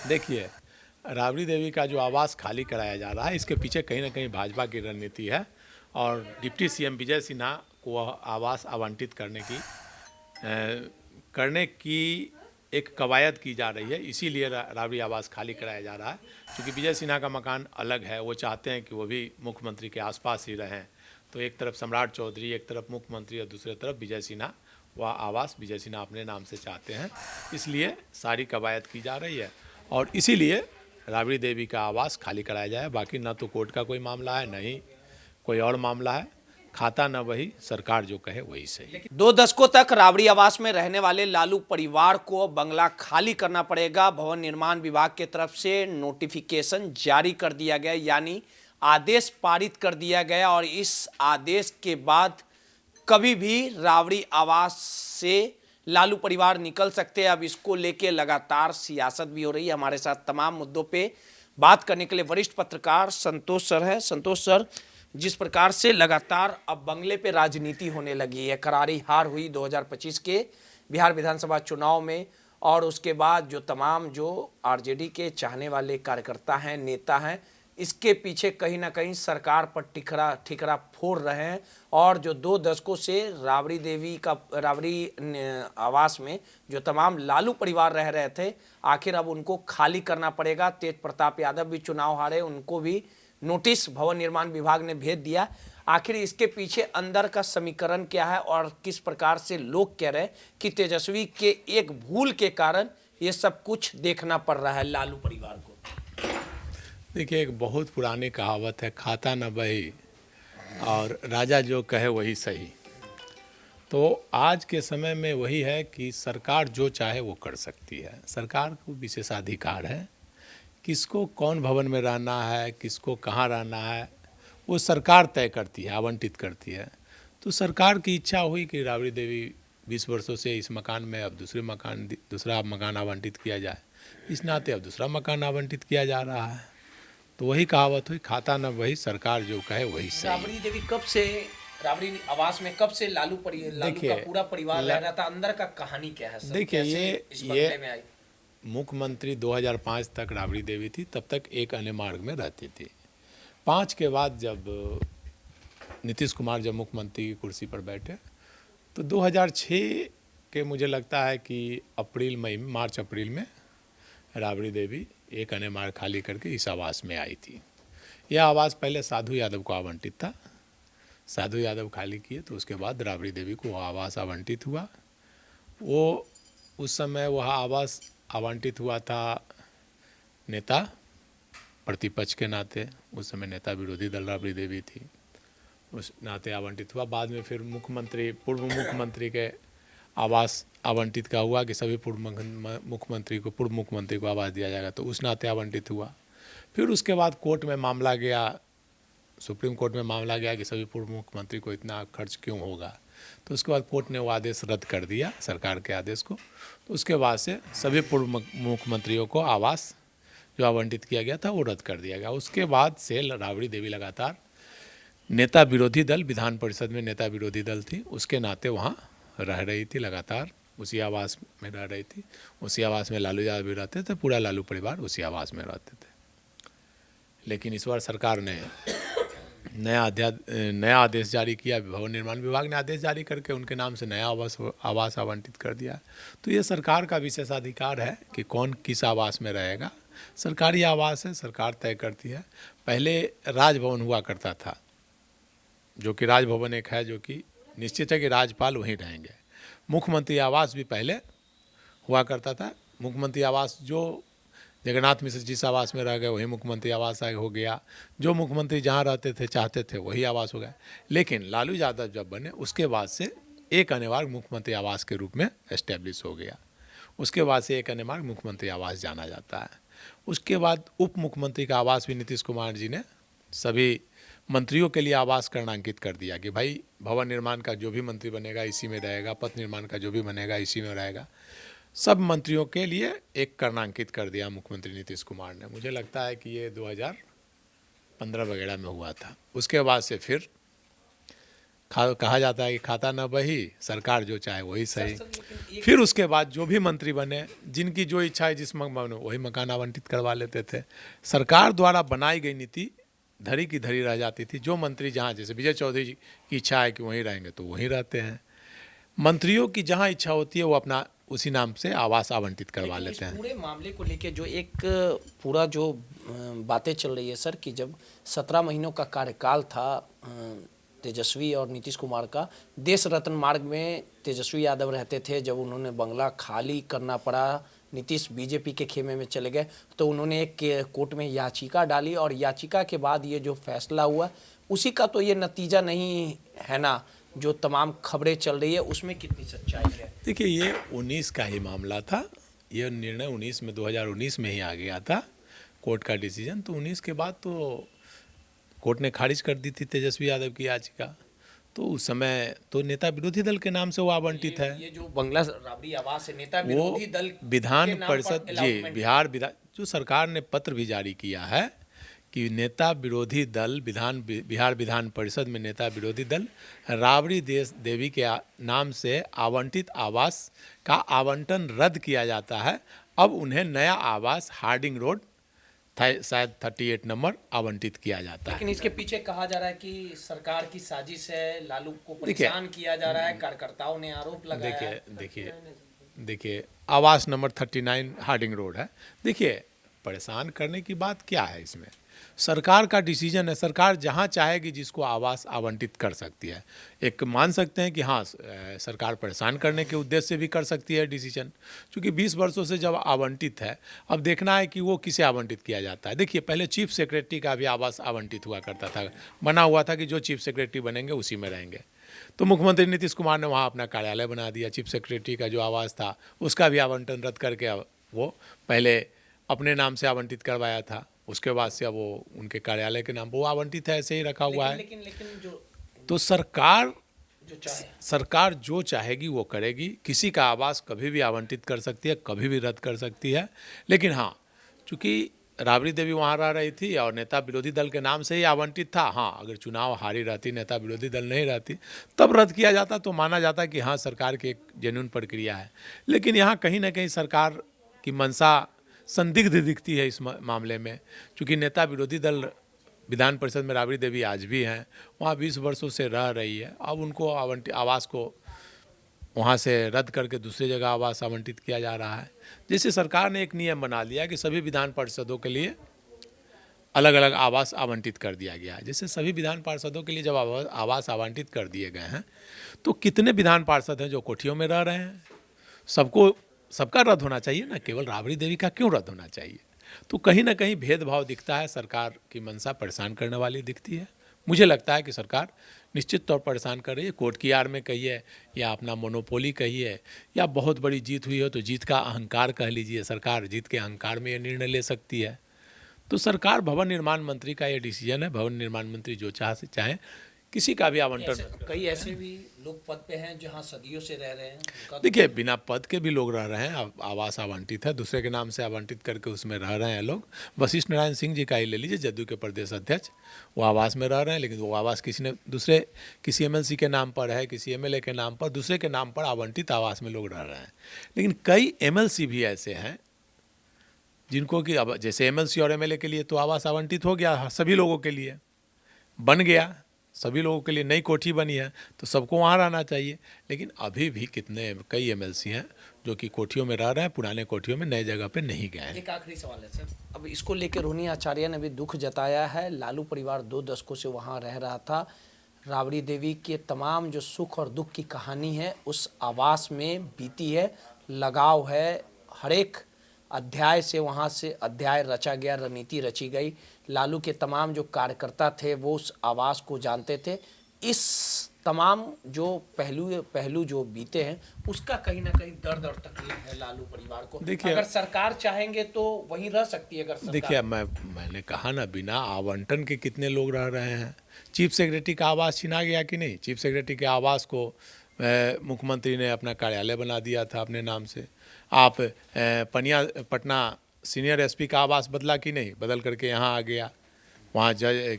देखिए, राबड़ी देवी का जो आवास खाली कराया जा रहा है, इसके पीछे कहीं न कहीं भाजपा की रणनीति है और डिप्टी सीएम विजय सिन्हा को आवास आवंटित करने की एक कवायद की जा रही है। इसीलिए राबड़ी आवास खाली कराया जा रहा है। क्योंकि विजय सिन्हा का मकान अलग है, वो चाहते हैं कि वो भी मुख्यमंत्री के आसपास ही रहें। तो एक तरफ सम्राट चौधरी, एक तरफ मुख्यमंत्री और दूसरी तरफ विजय सिन्हा, वह आवास विजय सिन्हा अपने नाम से चाहते हैं। इसलिए सारी कवायद की जा रही है और इसीलिए राबड़ी देवी का आवास खाली कराया जाए। बाकी न तो कोर्ट का कोई मामला है, न ही कोई और मामला है। खाता न वही, सरकार जो कहे वही सही। 2 दशकों तक राबड़ी आवास में रहने वाले लालू परिवार को बंगला खाली करना पड़ेगा। भवन निर्माण विभाग की तरफ से नोटिफिकेशन जारी कर दिया गया, यानी आदेश पारित कर दिया गया और इस आदेश के बाद कभी भी राबड़ी आवास से लालू परिवार निकल सकते हैं। अब इसको लेके लगातार सियासत भी हो रही है। हमारे साथ तमाम मुद्दों पे बात करने के लिए वरिष्ठ पत्रकार संतोष सर है। संतोष सर, जिस प्रकार से लगातार अब बंगले पे राजनीति होने लगी है, करारी हार हुई 2025 के बिहार विधानसभा चुनाव में और उसके बाद जो तमाम जो आरजेडी के चाहने वाले कार्यकर्ता हैं, नेता हैं, इसके पीछे कहीं ना कहीं सरकार पर ठिकरा फोड़ रहे हैं और जो 2 दशकों से राबड़ी आवास में जो तमाम लालू परिवार रह रहे थे, आखिर अब उनको खाली करना पड़ेगा। तेज प्रताप यादव भी चुनाव हारे, उनको भी नोटिस भवन निर्माण विभाग ने भेज दिया। आखिर इसके पीछे अंदर का समीकरण क्या है और किस प्रकार से लोग कह रहे हैं कि तेजस्वी के एक भूल के कारण ये सब कुछ देखना पड़ रहा है लालू परिवार को? देखिए, एक बहुत पुरानी कहावत है, खाता न बही और राजा जो कहे वही सही। तो आज के समय में वही है कि सरकार जो चाहे वो कर सकती है। सरकार को विशेषाधिकार है, किसको कौन भवन में रहना है, किसको कहाँ रहना है, वो सरकार तय करती है, आवंटित करती है। तो सरकार की इच्छा हुई कि राबड़ी देवी 20 वर्षों से इस मकान में अब दूसरा मकान आवंटित किया जाए। इस नाते अब दूसरा मकान आवंटित किया जा रहा है। तो वही कहावत हुई, खाता न वही, सरकार जो कहे वही सही। राबड़ी देवी राबड़ी आवास में कब से लालू का पूरा परिवार रह रहा था? अंदर का कहानी क्या है सर? देखिए, ये में आई? मुख्यमंत्री 2005 तक राबड़ी देवी थी, तब तक एक अन्य मार्ग में रहती थी। 5 के बाद जब नीतीश कुमार जब मुख्यमंत्री की कुर्सी पर बैठे तो 2006 के मुझे लगता है कि मार्च अप्रैल में राबड़ी देवी एक अन्य मार्ग खाली करके इस आवास में आई थी। यह आवास पहले साधु यादव को आवंटित था। साधु यादव खाली किए तो उसके बाद राबड़ी देवी को आवास आवंटित हुआ। वो उस समय वह आवास आवंटित हुआ था नेता प्रतिपक्ष के नाते। उस समय नेता विरोधी दल राबड़ी देवी थी, उस नाते आवंटित हुआ। बाद में फिर पूर्व मुख्यमंत्री के आवास आवंटित का हुआ कि सभी पूर्व मुख्यमंत्री को आवास दिया जाएगा, तो उस नाते आवंटित हुआ। फिर उसके बाद कोर्ट में मामला गया, सुप्रीम कोर्ट में मामला गया कि सभी पूर्व मुख्यमंत्री को इतना खर्च क्यों होगा। तो उसके बाद कोर्ट ने वो आदेश रद्द कर दिया, सरकार के आदेश को। तो उसके बाद से सभी पूर्व मुख्यमंत्रियों को आवास जो आवंटित किया गया था वो रद्द कर दिया गया। उसके बाद से राबड़ी देवी लगातार नेता विरोधी दल, विधान परिषद में नेता विरोधी दल थी, उसके नाते वहाँ रह रही थी, लगातार उसी आवास में रह रही थी। उसी आवास में लालू यादव भी रहते थे, पूरा लालू परिवार उसी आवास में रहते थे। लेकिन इस बार सरकार ने नया आदेश जारी किया, भवन निर्माण विभाग ने आदेश जारी करके उनके नाम से नया आवास आवंटित कर दिया। तो ये सरकार का विशेषाधिकार है कि कौन किस आवास में रहेगा। सरकारी आवास है, सरकार तय करती है। पहले राजभवन हुआ करता था, जो कि राजभवन एक है जो कि निश्चित है कि राज्यपाल वहीं रहेंगे। मुख्यमंत्री आवास भी पहले हुआ करता था। मुख्यमंत्री आवास जो जगन्नाथ मिश्र जिस आवास में रह गए वही मुख्यमंत्री आवास हो गया। जो मुख्यमंत्री जहाँ रहते थे, चाहते थे, वही आवास हो गया। लेकिन लालू यादव जब बने उसके बाद से एक अन्य मार्ग मुख्यमंत्री आवास के रूप में एस्टेब्लिश हो गया। उसके बाद से एक अन्य मार्ग मुख्यमंत्री आवास जाना जाता है। उसके बाद उप मुख्यमंत्री का आवास भी नीतीश कुमार जी ने सभी मंत्रियों के लिए आवास करणांकित कर दिया कि भाई भवन निर्माण का जो भी मंत्री बनेगा इसी में रहेगा, पथ निर्माण का जो भी बनेगा इसी में रहेगा। सब मंत्रियों के लिए एक करणांकित कर दिया मुख्यमंत्री नीतीश कुमार ने। मुझे लगता है कि ये 2015 वगैरह में हुआ था। उसके बाद से फिर कहा जाता है कि खाता न बही, सरकार जो चाहे वही सही। फिर उसके बाद जो भी मंत्री बने, जिनकी जो इच्छा है जिस मकान वही मकान आवंटित करवा लेते थे। सरकार द्वारा बनाई गई नीति धरी की धरी रह जाती थी। जो मंत्री जहाँ, जैसे विजय चौधरी जी की इच्छा है कि वहीं रहेंगे तो वहीं रहते हैं। मंत्रियों की जहाँ इच्छा होती है वो अपना उसी नाम से आवास आवंटित करवा लेते हैं। पूरे मामले को लेके जो एक पूरा जो बातें चल रही है सर, कि जब 17 महीनों का कार्यकाल था तेजस्वी और नीतीश कुमार का, देश रत्न मार्ग में तेजस्वी यादव रहते थे। जब उन्होंने बंगला खाली करना पड़ा, नीतीश बीजेपी के खेमे में चले गए, तो उन्होंने एक कोर्ट में याचिका डाली, और याचिका के बाद ये जो फैसला हुआ उसी का तो ये नतीजा नहीं है ना, जो तमाम खबरें चल रही है उसमें कितनी सच्चाई है? देखिए, ये 19 का ही मामला था। ये निर्णय 2019 में ही आ गया था कोर्ट का डिसीजन। तो 19 के बाद तो कोर्ट ने खारिज कर दी थी तेजस्वी यादव की याचिका। तो उस समय तो नेता विरोधी दल के नाम से वो आवंटित है। ये जो बंगला राबड़ी आवास है, नेता वो विरोधी दल विधान के नाम परिषद पर जी, allotment बिहार विधान, जो सरकार ने पत्र भी जारी किया है कि नेता विरोधी दल बिहार विधान परिषद में नेता विरोधी दल राबड़ी देवी के नाम से आवंटित आवास का आवंटन रद्द किया जाता है। अब उन्हें नया आवास हार्डिंग रोड शायद 38 नंबर आवंटित किया जाता है। लेकिन इसके पीछे कहा जा रहा है कि सरकार की साजिश है, लालू को परेशान किया जा रहा है, कार्यकर्ताओं ने आरोप लगाया है। देखिए, आवास नंबर 39 हार्डिंग रोड है। देखिए, परेशान करने की बात क्या है इसमें? सरकार का डिसीजन है। सरकार जहां चाहेगी जिसको आवास आवंटित कर सकती है। एक मान सकते हैं कि हाँ, सरकार परेशान करने के उद्देश्य से भी कर सकती है डिसीजन, क्योंकि 20 वर्षों से जब आवंटित है, अब देखना है कि वो किसे आवंटित किया जाता है। देखिए, पहले चीफ सेक्रेटरी का भी आवास आवंटित हुआ करता था, बना हुआ था कि जो चीफ सेक्रेटरी बनेंगे उसी में रहेंगे। तो मुख्यमंत्री नीतीश कुमार ने वहाँ अपना कार्यालय बना दिया। चीफ सेक्रेटरी का जो आवास था उसका भी आवंटन रद्द करके वो पहले अपने नाम से आवंटित करवाया था, उसके बाद से अब वो उनके कार्यालय के नाम पर वो आवंटित है, ऐसे ही रखा हुआ है। लेकिन जो तो सरकार चाहे जो चाहेगी वो करेगी। किसी का आवास कभी भी आवंटित कर सकती है, कभी भी रद्द कर सकती है। लेकिन हाँ, चूँकि राबड़ी देवी वहाँ रह रही थी और नेता विरोधी दल के नाम से ही आवंटित था, हाँ, अगर चुनाव हारी रहती, नेता विरोधी दल नहीं रहती, तब रद्द किया जाता तो माना जाता कि हाँ, सरकार की एक जेन्युइन प्रक्रिया है। लेकिन यहाँ कहीं ना कहीं सरकार की मंशा संदिग्ध दिखती है इस मामले में, क्योंकि नेता विरोधी दल विधान परिषद में राबड़ी देवी आज भी हैं, वहाँ 20 वर्षों से रह रही है। अब उनको आवास को वहाँ से रद्द करके दूसरी जगह आवास आवंटित किया जा रहा है। जैसे सरकार ने एक नियम बना लिया कि सभी विधान पार्षदों के लिए अलग अलग आवास आवंटित कर दिया गया है। जैसे सभी विधान पार्षदों के लिए जब आवास आवंटित कर दिए गए हैं, तो कितने विधान पार्षद हैं जो कोठियों में रह रहे हैं? सबका रद्द होना चाहिए ना, केवल राबड़ी देवी का क्यों रद्द होना चाहिए? तो कहीं ना कहीं भेदभाव दिखता है। सरकार की मंशा परेशान करने वाली दिखती है। मुझे लगता है कि सरकार निश्चित तौर पर परेशान कर रही है। कोर्ट की आड़ में कहिए या अपना मोनोपोली कहिए या बहुत बड़ी जीत हुई हो तो जीत का अहंकार कह लीजिए, सरकार जीत के अहंकार में ये निर्णय ले सकती है। तो सरकार, भवन निर्माण मंत्री का ये डिसीजन है। भवन निर्माण मंत्री जो चाहे किसी का भी आवंटन। कई ऐसे भी लोग पद पे हैं जहां सदियों से रह रहे हैं। देखिए, बिना पद के भी लोग रह रहे हैं, आवास आवंटित है, दूसरे के नाम से आवंटित करके उसमें रह रहे हैं लोग। वशिष्ठ नारायण सिंह जी का ही ले लीजिए, जदयू के प्रदेश अध्यक्ष, वो आवास में रह रहे हैं, लेकिन वो आवास किसी एमएलसी के नाम पर है, किसी एमएलए के नाम पर, दूसरे के नाम पर आवंटित आवास में लोग रह रहे हैं। लेकिन कई एमएलसी भी ऐसे हैं जिनको कि अब जैसे एमएलसी और एमएलए के लिए तो आवास आवंटित हो गया, सभी लोगों के लिए बन गया, सभी लोगों के लिए नई कोठी बनी है, तो सबको वहाँ रहना चाहिए। लेकिन अभी भी कई एमएलसी हैं जो कि कोठियों में रह रहे हैं, पुराने कोठियों में, नए जगह पे नहीं गए हैं। एक आखिरी सवाल है सर, अब इसको लेकर रोहिणी आचार्य ने भी दुख जताया है। लालू परिवार 2 दशकों से वहाँ रह रहा था। राबड़ी देवी के तमाम जो सुख और दुख की कहानी है उस आवास में बीती है, लगाव है, हर एक अध्याय से वहाँ से अध्याय रचा गया, रणनीति रची गई। लालू के तमाम जो कार्यकर्ता थे वो उस आवास को जानते थे। इस तमाम जो पहलू जो बीते हैं उसका कहीं ना कहीं दर्द और तकलीफ है लालू परिवार को। देखिए, अगर सरकार चाहेंगे तो वहीं रह सकती है। अगर सरकार, देखिए, मैंने कहा ना, बिना आवंटन के कितने लोग रह रहे हैं। चीफ सेक्रेटरी का आवास छीना गया कि नहीं? चीफ सेक्रेटरी के आवास को मुख्यमंत्री ने अपना कार्यालय बना दिया था अपने नाम से। आप पटना सीनियर एसपी का आवास बदला कि नहीं? बदल करके यहाँ आ गया। वहाँ जज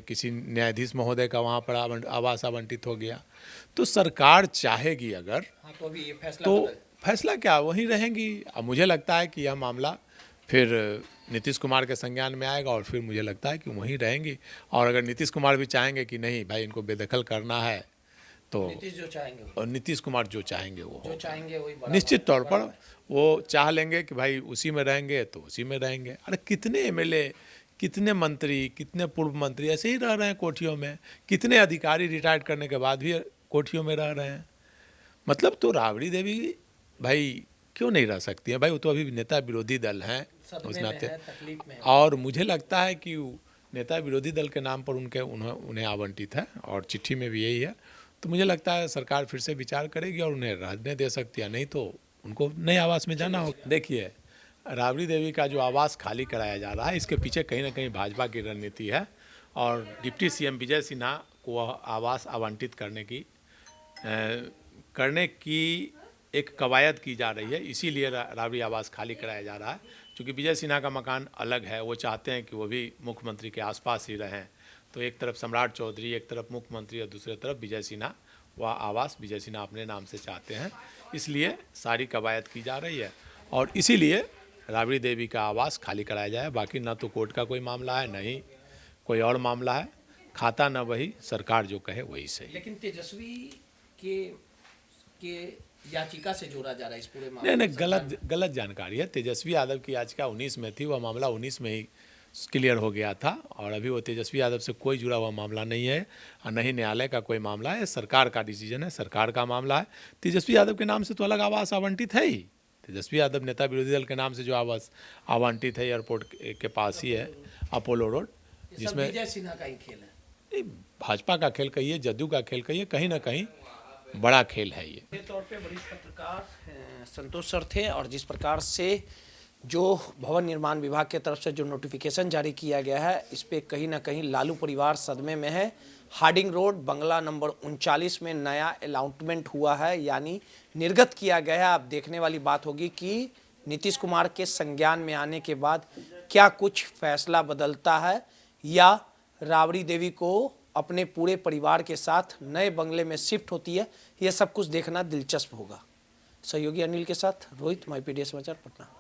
किसी न्यायाधीश महोदय का वहाँ पर आवास आवंटित हो गया। तो सरकार चाहेगी अगर हाँ, तो अभी ये फैसला तो फैसला क्या वहीं रहेंगी। अब मुझे लगता है कि यह मामला फिर नीतीश कुमार के संज्ञान में आएगा और फिर मुझे लगता है कि वहीं रहेंगी। और अगर नीतीश कुमार भी चाहेंगे कि नहीं भाई इनको बेदखल करना है तो नीतीश जो चाहेंगे और नीतीश कुमार जो चाहेंगे वो जो चाहेंगे वही बड़ा निश्चित तौर पर वो चाह लेंगे कि भाई उसी में रहेंगे तो उसी में रहेंगे। अरे कितने एमएलए, कितने मंत्री, कितने पूर्व मंत्री ऐसे ही रह रहे हैं कोठियों में, कितने अधिकारी रिटायर्ड करने के बाद भी कोठियों में रह रहे हैं। मतलब तो राबड़ी देवी भाई क्यों नहीं रह सकती है भाई, वो तो अभी नेता विरोधी दल हैं उस नाते। तकलीफ में और मुझे लगता है कि नेता विरोधी दल के नाम पर उन्हें आवंटित है और चिट्ठी में भी यही है। तो मुझे लगता है सरकार फिर से विचार करेगी और उन्हें रहने दे सकती है, नहीं तो उनको नए आवास में जाना होगा। देखिए राबड़ी देवी का जो आवास खाली कराया जा रहा है इसके पीछे कहीं ना कहीं भाजपा की रणनीति है और डिप्टी सीएम विजय सिन्हा को आवास आवंटित करने की एक कवायद की जा रही है, इसीलिए राबड़ी आवास खाली कराया जा रहा है। क्योंकि विजय सिन्हा का मकान अलग है, वो चाहते हैं कि वो भी मुख्यमंत्री के आसपास ही रहें। तो एक तरफ सम्राट चौधरी, एक तरफ मुख्यमंत्री और दूसरी तरफ विजय सिन्हा, वह आवास विजय सिन्हा अपने नाम से चाहते हैं, इसलिए सारी कवायद की जा रही है और इसीलिए राबड़ी देवी का आवास खाली कराया जाए। बाकी ना तो कोर्ट का कोई मामला है, न ही कोई और मामला है, खाता न वही, सरकार जो कहे वही सही। लेकिन तेजस्वी के याचिका से जोड़ा जा रहा है इस पूरे मामले नहीं, गलत जानकारी है। तेजस्वी यादव की याचिका 19 में थी, वह मामला 19 में ही क्लियर हो गया था और अभी वो तेजस्वी यादव से कोई जुड़ा हुआ मामला नहीं है और न ही न्यायालय का कोई मामला है, सरकार का डिसीजन है, सरकार का मामला है। तेजस्वी यादव के नाम से तो अलग आवास आवंटित है ही। तेजस्वी यादव नेता विरोधी दल के नाम से जो आवास आवंटित है एयरपोर्ट के पास ही है, अपोलो रोड, जिसमें विजय सिन्हा का ही खेल है। भाजपा का खेल कहिए, जदयू का खेल कहिए, कहीं ना कहीं बड़ा खेल है ये। तौर पे वरिष्ठ पत्रकार संतोष सर थे और जिस प्रकार से जो भवन निर्माण विभाग के तरफ से जो नोटिफिकेशन जारी किया गया है, इस पे कहीं ना कहीं लालू परिवार सदमे में है। हार्डिंग रोड बंगला नंबर 39 में नया अलॉटमेंट हुआ है, यानी निर्गत किया गया है। अब देखने वाली बात होगी कि नीतीश कुमार के संज्ञान में आने के बाद क्या कुछ फैसला बदलता है या राबड़ी देवी को अपने पूरे परिवार के साथ नए बंगले में शिफ्ट होती है। यह सब कुछ देखना दिलचस्प होगा। सहयोगी अनिल के साथ रोहित, माईपीडीएस समाचार, पटना।